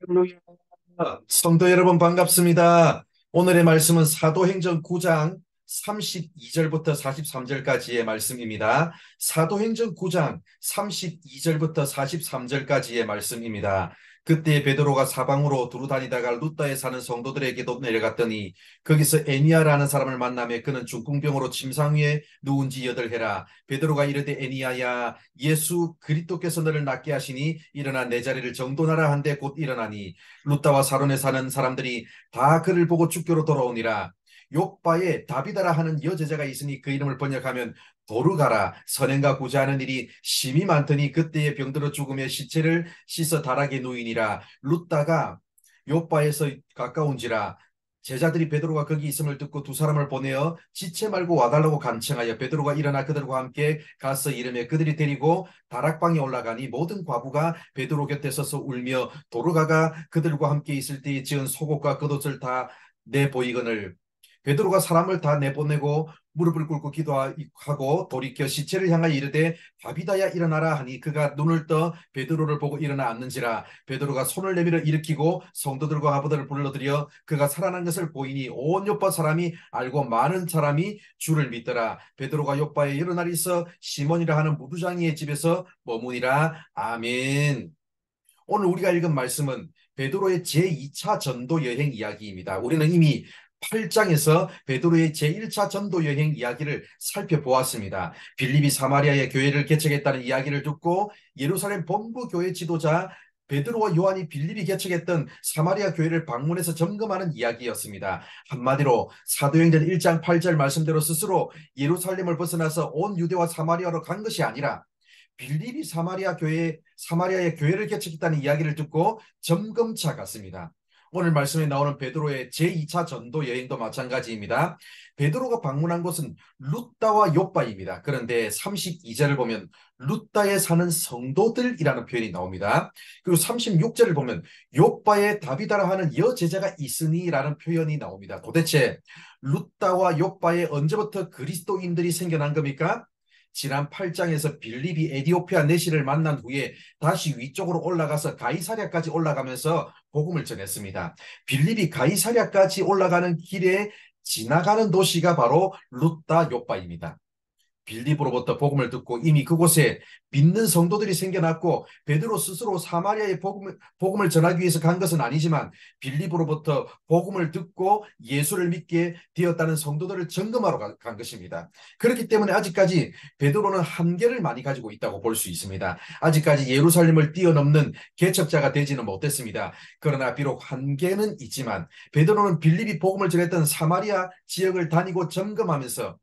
할렐루야. 성도 여러분 반갑습니다. 오늘의 말씀은 사도행전 9장 32절부터 43절까지의 말씀입니다. 사도행전 9장 32절부터 43절까지의 말씀입니다. 그때 베드로가 사방으로 두루 다니다가 루다에 사는 성도들에게도 내려갔더니 거기서 애니야라는 사람을 만나며 그는 중풍병으로 침상 위에 누운 지 8해라. 베드로가 이르되 애니야야, 예수 그리스도께서 너를 낫게 하시니 일어나 내 자리를 정돈하라 한데 곧 일어나니 루다와 사론에 사는 사람들이 다 그를 보고 주께로 돌아오니라. 욥바에 다비다라 하는 여제자가 있으니 그 이름을 번역하면 도르가라. 선행과 구제하는 일이 심히 많더니 그때의 병들어 죽음의 시체를 씻어 다락에 누이니라. 루다가 욥바에서 가까운지라. 제자들이 베드로가 거기 있음을 듣고 두 사람을 보내어 지체 말고 와달라고 간청하여 베드로가 일어나 그들과 함께 가서 이르며 그들이 데리고 다락방에 올라가니 모든 과부가 베드로 곁에 서서 울며 도르가가 그들과 함께 있을 때에 지은 속옷과 겉옷을 다 내보이거늘 베드로가 사람을 다 내보내고 무릎을 꿇고 기도하고 돌이켜 시체를 향하여 이르되 다비다야 일어나라 하니 그가 눈을 떠 베드로를 보고 일어나 앉는지라. 베드로가 손을 내밀어 일으키고 성도들과 아버들을 불러들여 그가 살아난 것을 보이니 온 요파 사람이 알고 많은 사람이 주를 믿더라. 베드로가 요파에 여러 날 있어 시몬이라 하는 무두장이의 집에서 머무니라. 아멘. 오늘 우리가 읽은 말씀은 베드로의 제2차 전도 여행 이야기입니다. 우리는 이미 8장에서 베드로의 제1차 전도 여행 이야기를 살펴보았습니다. 빌립이 사마리아의 교회를 개척했다는 이야기를 듣고 예루살렘 본부 교회 지도자 베드로와 요한이 빌립이 개척했던 사마리아 교회를 방문해서 점검하는 이야기였습니다. 한마디로 사도행전 1장 8절 말씀대로 스스로 예루살렘을 벗어나서 온 유대와 사마리아로 간 것이 아니라 빌립이 사마리아의 교회를 개척했다는 이야기를 듣고 점검차 갔습니다. 오늘 말씀에 나오는 베드로의 제2차 전도 여행도 마찬가지입니다. 베드로가 방문한 곳은 루다와 욥바입니다. 그런데 32절을 보면 루다에 사는 성도들이라는 표현이 나옵니다. 그리고 36절을 보면 욥바에 다비다라 하는 여제자가 있으니라는 표현이 나옵니다. 도대체 루다와 욥바에 언제부터 그리스도인들이 생겨난 겁니까? 지난 8장에서 빌립이 에디오피아 내시를 만난 후에 다시 위쪽으로 올라가서 가이사랴까지 올라가면서 복음을 전했습니다. 빌립이 가이사랴까지 올라가는 길에 지나가는 도시가 바로 루다 욥바입니다. 빌립으로부터 복음을 듣고 이미 그곳에 믿는 성도들이 생겨났고 베드로 스스로 사마리아의 복음을 전하기 위해서 간 것은 아니지만 빌립으로부터 복음을 듣고 예수를 믿게 되었다는 성도들을 점검하러 간 것입니다. 그렇기 때문에 아직까지 베드로는 한계를 많이 가지고 있다고 볼 수 있습니다. 아직까지 예루살렘을 뛰어넘는 개척자가 되지는 못했습니다. 그러나 비록 한계는 있지만 베드로는 빌립이 복음을 전했던 사마리아 지역을 다니고 점검하면서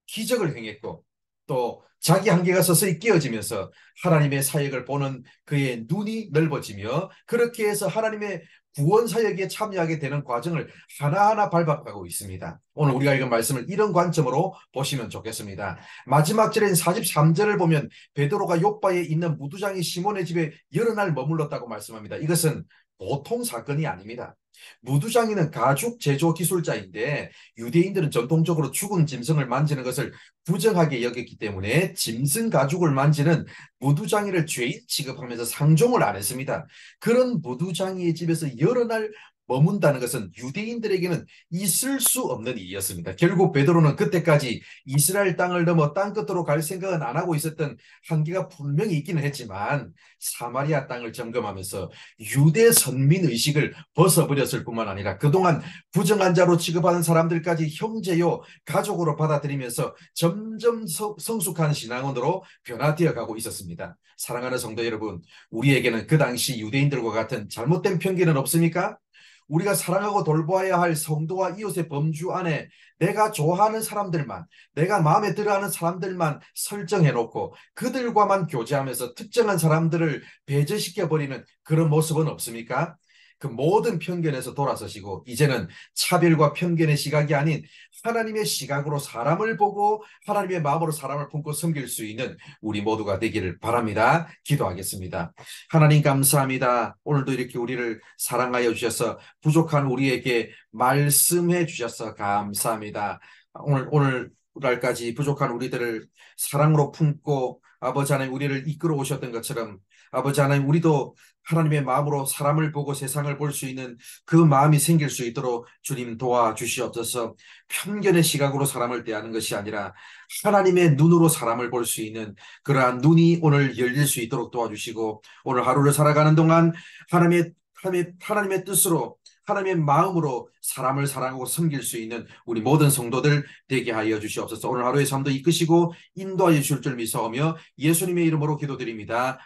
기적을 행했고 또 자기 한계가 서서히 깨어지면서 하나님의 사역을 보는 그의 눈이 넓어지며 그렇게 해서 하나님의 구원 사역에 참여하게 되는 과정을 하나하나 밟아가고 있습니다. 오늘 우리가 읽은 말씀을 이런 관점으로 보시면 좋겠습니다. 마지막 절인 43절을 보면 베드로가 욥바에 있는 무두장이 시몬의 집에 여러 날 머물렀다고 말씀합니다. 이것은 보통 사건이 아닙니다. 무두장이는 가죽 제조 기술자인데 유대인들은 전통적으로 죽은 짐승을 만지는 것을 부정하게 여겼기 때문에 짐승 가죽을 만지는 무두장이를 죄인 취급하면서 상종을 안 했습니다. 그런 무두장이의 집에서 여러 날 머문다는 것은 유대인들에게는 있을 수 없는 일이었습니다. 결국 베드로는 그때까지 이스라엘 땅을 넘어 땅 끝으로 갈 생각은 안 하고 있었던 한계가 분명히 있기는 했지만 사마리아 땅을 점검하면서 유대 선민 의식을 벗어버렸을 뿐만 아니라 그동안 부정한 자로 취급하는 사람들까지 형제요 가족으로 받아들이면서 점점 성숙한 신앙원으로 변화되어 가고 있었습니다. 사랑하는 성도 여러분, 우리에게는 그 당시 유대인들과 같은 잘못된 편견은 없습니까? 우리가 사랑하고 돌보아야 할 성도와 이웃의 범주 안에 내가 좋아하는 사람들만, 내가 마음에 들어하는 사람들만 설정해놓고 그들과만 교제하면서 특정한 사람들을 배제시켜버리는 그런 모습은 없습니까? 그 모든 편견에서 돌아서시고 이제는 차별과 편견의 시각이 아닌 하나님의 시각으로 사람을 보고 하나님의 마음으로 사람을 품고 섬길 수 있는 우리 모두가 되기를 바랍니다. 기도하겠습니다. 하나님 감사합니다. 오늘도 이렇게 우리를 사랑하여 주셔서 부족한 우리에게 말씀해 주셔서 감사합니다. 오늘날까지 부족한 우리들을 사랑으로 품고 아버지 하나님 우리를 이끌어 오셨던 것처럼 아버지 하나님, 우리도 하나님의 마음으로 사람을 보고 세상을 볼 수 있는 그 마음이 생길 수 있도록 주님 도와주시옵소서. 편견의 시각으로 사람을 대하는 것이 아니라 하나님의 눈으로 사람을 볼 수 있는 그러한 눈이 오늘 열릴 수 있도록 도와주시고, 오늘 하루를 살아가는 동안 하나님의 뜻으로, 하나님의 마음으로 사람을 사랑하고 섬길 수 있는 우리 모든 성도들 되게 하여 주시옵소서. 오늘 하루의 삶도 이끄시고 인도하여 주실 줄 믿사오며 예수님의 이름으로 기도드립니다.